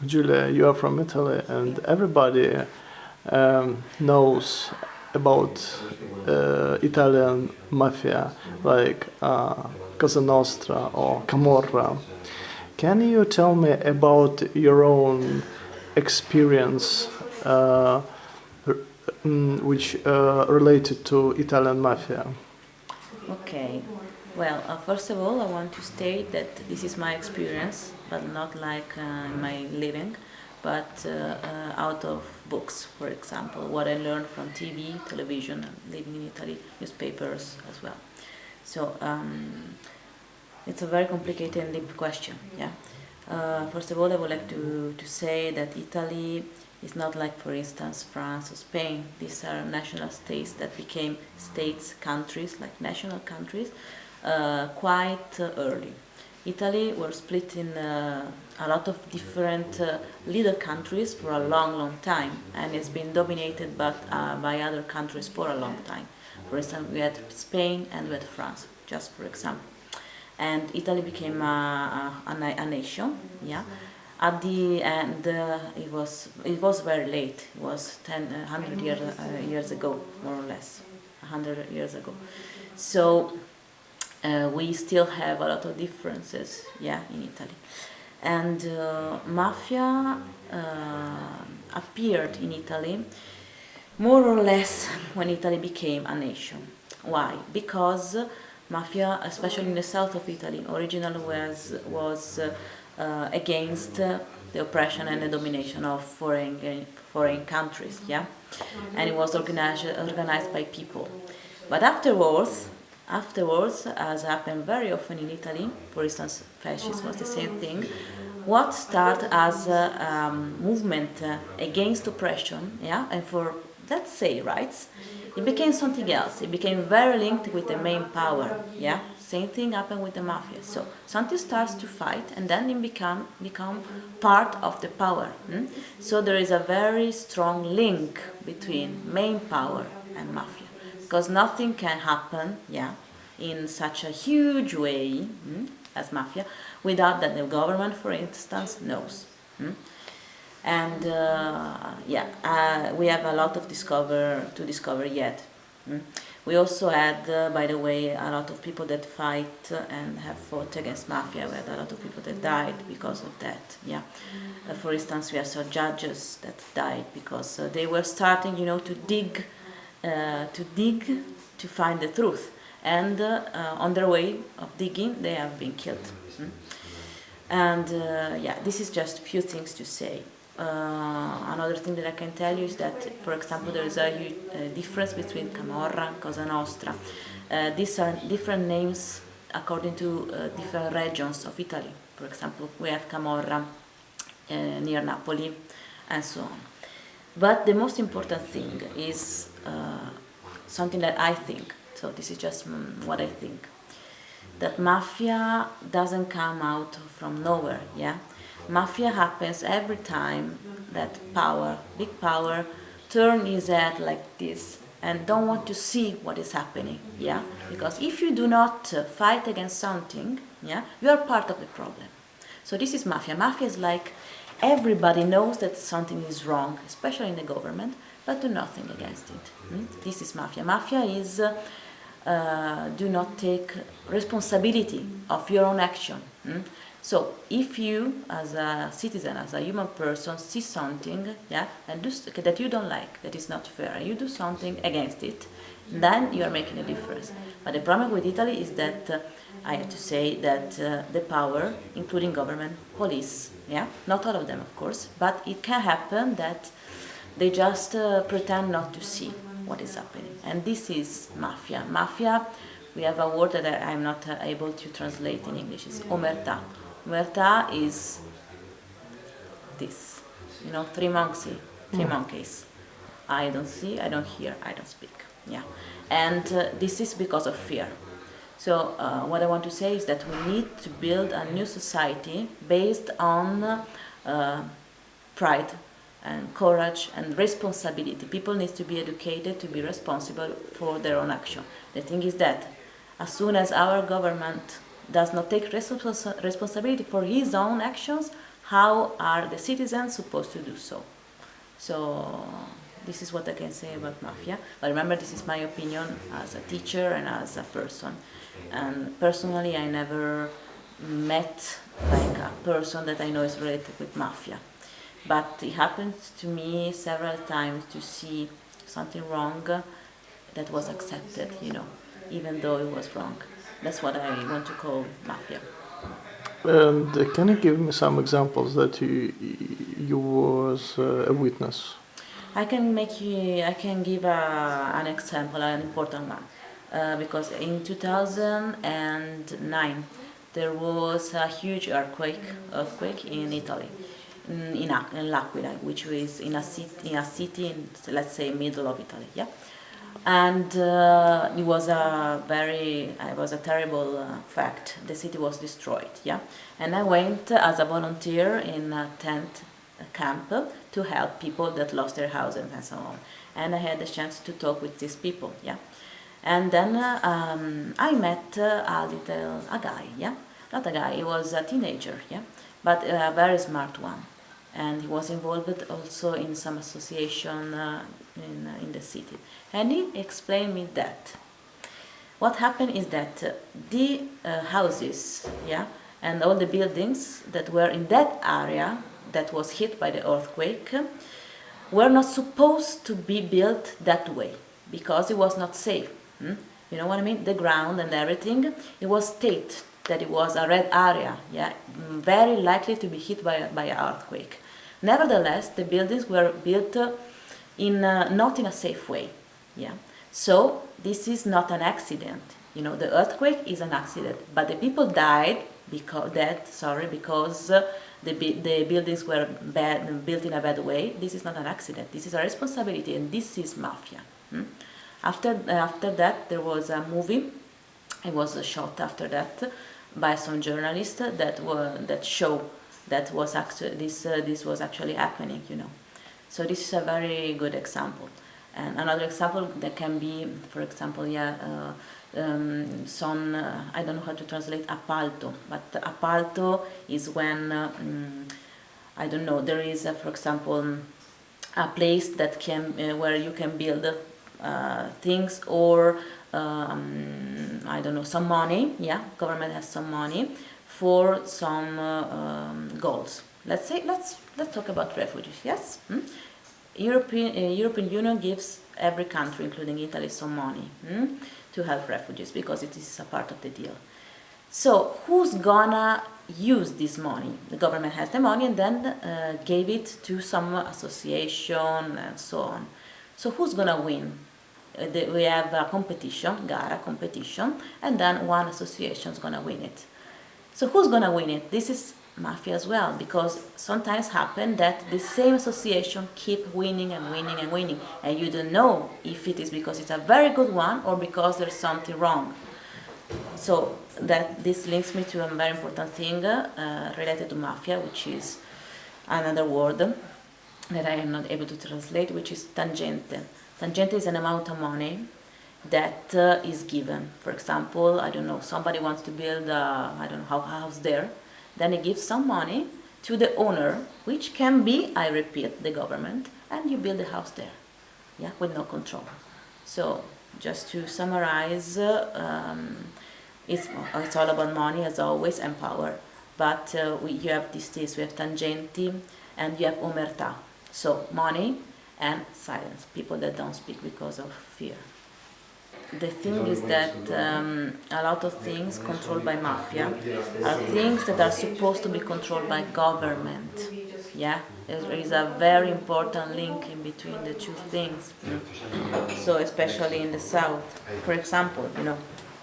Giulia, you are from Italy, and everybody knows about Italian mafia, like Cosa Nostra or Camorra. Can you tell me about your own experience, which related to Italian mafia? Okay. Well, first of all, I want to state that this is my experience, but not like my living, but out of books, for example, what I learned from TV, television, and living in Italy, newspapers as well. So it's a very complicated and deep question. Yeah. First of all, I would like to say that Italy is not like, for instance, France or Spain. These are national states that became states, countries, like national countries, quite early. Italy was split in a lot of different little countries for a long, long time, and it's been dominated by other countries for a long time. For instance, we had Spain and we had France, just for example. And Italy became a nation, yeah. At the end, it was very late. It was 100 years ago, more or less, 100 years ago. So we still have a lot of differences, yeah, in Italy. And mafia appeared in Italy more or less when Italy became a nation. Why? Because mafia, especially in the south of Italy, originally was against the oppression and the domination of foreign countries, yeah, and it was organized by people. But afterwards, as happened very often in Italy, for instance, fascism was the same thing. What started as a movement against oppression, yeah, and for, let's say, rights, it became something else. It became very linked with the main power, yeah. Same thing happened with the mafia. So something starts to fight, and then it become part of the power. So there is a very strong link between main power and mafia, because nothing can happen, yeah, in such a huge way as mafia without that the government, for instance, knows. And we have a lot to discover yet. We also had, by the way, a lot of people that fight and have fought against mafia. We had a lot of people that died because of that. Yeah, for instance, we have some judges that died because they were starting, to dig to find the truth, and on their way of digging, they have been killed. And this is just a few things to say. Another thing that I can tell you is that, for example, there is a huge difference between Camorra and Cosa Nostra. These are different names according to different regions of Italy. For example, we have Camorra near Napoli, and so on. But the most important thing is something that I think, so this is just what I think, that mafia doesn't come out from nowhere, yeah? Mafia happens every time that big power, turn his head like this and don't want to see what is happening, yeah? Because if you do not fight against something, yeah, you are part of the problem. So this is mafia. Mafia is like everybody knows that something is wrong, especially in the government, but do nothing against it. This is mafia. Mafia is do not take responsibility of your own action. So if you, as a citizen, as a human person, see something, yeah, and that you don't like, that is not fair, and you do something against it, then you are making a difference. But the problem with Italy is that I have to say that the power, including government, police, yeah, not all of them, of course, but it can happen that they just pretend not to see what is happening. And this is mafia. Mafia, we have a word that I'm not able to translate in English, it's omertà. Omertà is this, three monkeys. I don't see, I don't hear, I don't speak. Yeah, and this is because of fear. So what I want to say is that we need to build a new society based on pride and courage and responsibility. People need to be educated to be responsible for their own action. The thing is that as soon as our government does not take responsibility for his own actions, how are the citizens supposed to do so. So this is what I can say about mafia. But remember, this is my opinion as a teacher and as a person. And personally, I never met like a person that I know is related with mafia. But it happens to me several times to see something wrong that was accepted, even though it was wrong. That's what I want to call mafia. And can you give me some examples that you was a witness? I can give an example, an important one, because in 2009 there was a huge earthquake in Italy, in L'Aquila, which is in a city in, let's say, middle of Italy, yeah. And it was a terrible fact. The city was destroyed, yeah. And I went as a volunteer in a tent camp to help people that lost their houses and so on. And I had the chance to talk with these people, yeah. And then I met a guy, yeah. Not a guy, he was a teenager, yeah, but a very smart one. And he was involved also in some association in the city. And he explained me that what happened is that the houses, yeah, and all the buildings that were in that area that was hit by the earthquake were not supposed to be built that way because it was not safe. You know what I mean? The ground and everything, it was stated that it was a red area, yeah, very likely to be hit by an earthquake. Nevertheless, the buildings were built not in a safe way, yeah. So this is not an accident. The earthquake is an accident, but the people died because the buildings were built in a bad way. This is not an accident. This is a responsibility, and this is mafia. After that, there was a movie. It was shot after that by some journalists that show that was actually this was actually happening. So this is a very good example. And another example that can be, for example, I don't know how to translate appalto, but appalto is when I don't know, there is for example a place that can where you can build things, or I don't know, some money, yeah, government has some money for some goals. Let's talk about refugees, yes. European Union gives every country, including Italy, some money to help refugees because it is a part of the deal. So who's gonna use this money? The government has the money and then gave it to some association and so on. So who's gonna win? We have a competition, gara competition, and then one association is gonna win it. So who's gonna win it? This is mafia as well, because sometimes happen that the same association keep winning and winning and winning, and you don't know if it is because it's a very good one or because there's something wrong. So that this links me to a very important thing related to mafia, which is another word that I am not able to translate, which is tangente. Tangente is an amount of money that is given. For example, I don't know, somebody wants to build a house there. Then he gives some money to the owner, which can be, I repeat, the government, and you build a house there, yeah, with no control. So just to summarize, it's all about money as always and power. But you have these things, we have tangenti and you have omertà. So money and silence, people that don't speak because of fear. The thing is that a lot of things controlled by mafia are things that are supposed to be controlled by government. Yeah, there is a very important link in between the two things. So especially in the south, for example,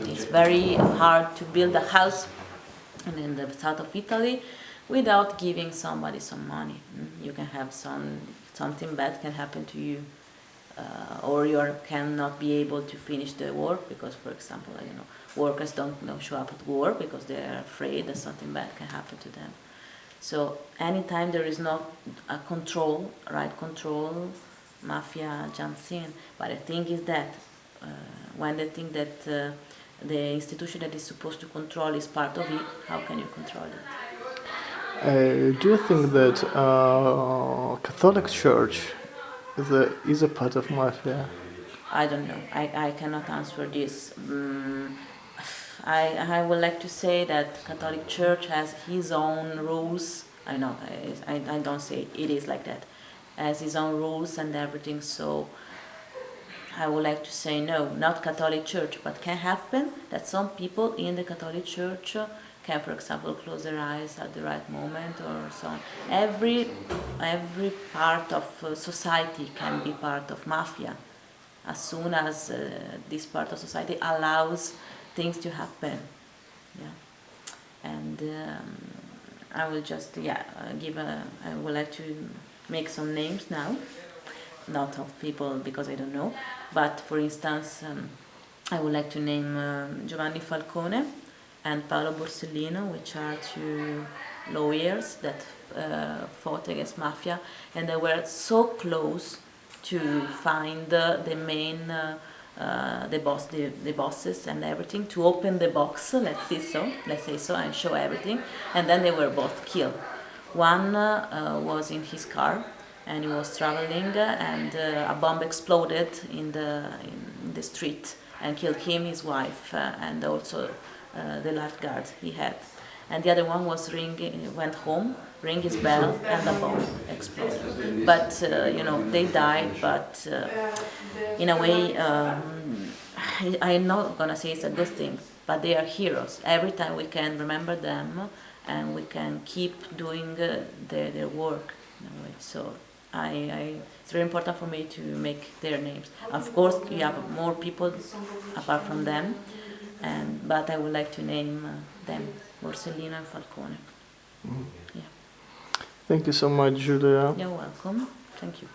it's very hard to build a house in the south of Italy without giving somebody some money. You can have something bad can happen to you. Or you cannot be able to finish the work because, for example, workers don't show up at work because they are afraid that something bad can happen to them. So anytime there is not a right control, mafia jumps in. But the thing is that when they think that the institution that is supposed to control is part of it, how can you control it? Do you think that Catholic Church is a part of mafia? I don't know. I cannot answer this. I would like to say that Catholic Church has his own rules. I know. I don't say it is like that. Has his own rules and everything. So I would like to say no, not Catholic Church, but can happen that some people in the Catholic Church can, for example, close their eyes at the right moment or so on. Every part of society can be part of mafia, as soon as this part of society allows things to happen. Yeah, and I will just I would like to make some names now, not of people because I don't know, but for instance, I would like to name Giovanni Falcone and Paolo Borsellino, which are two lawyers that fought against mafia, and they were so close to find the main the bosses and everything, to open the box, let's say so, and show everything, and then they were both killed. One was in his car, and he was traveling, and a bomb exploded in the street and killed him, his wife, and also the lifeguard he had. And the other one went home, ring his bell, and the bomb exploded. But they died. But in a way, I'm not gonna say it's a good thing, but they are heroes. Every time we can remember them, and we can keep doing their work in a way. So it's very important for me to make their names. Of course, you have more people apart from them, but I would like to name them, Borsellino and Falcone. Yeah. Thank you so much, Giulia. You're welcome. Thank you.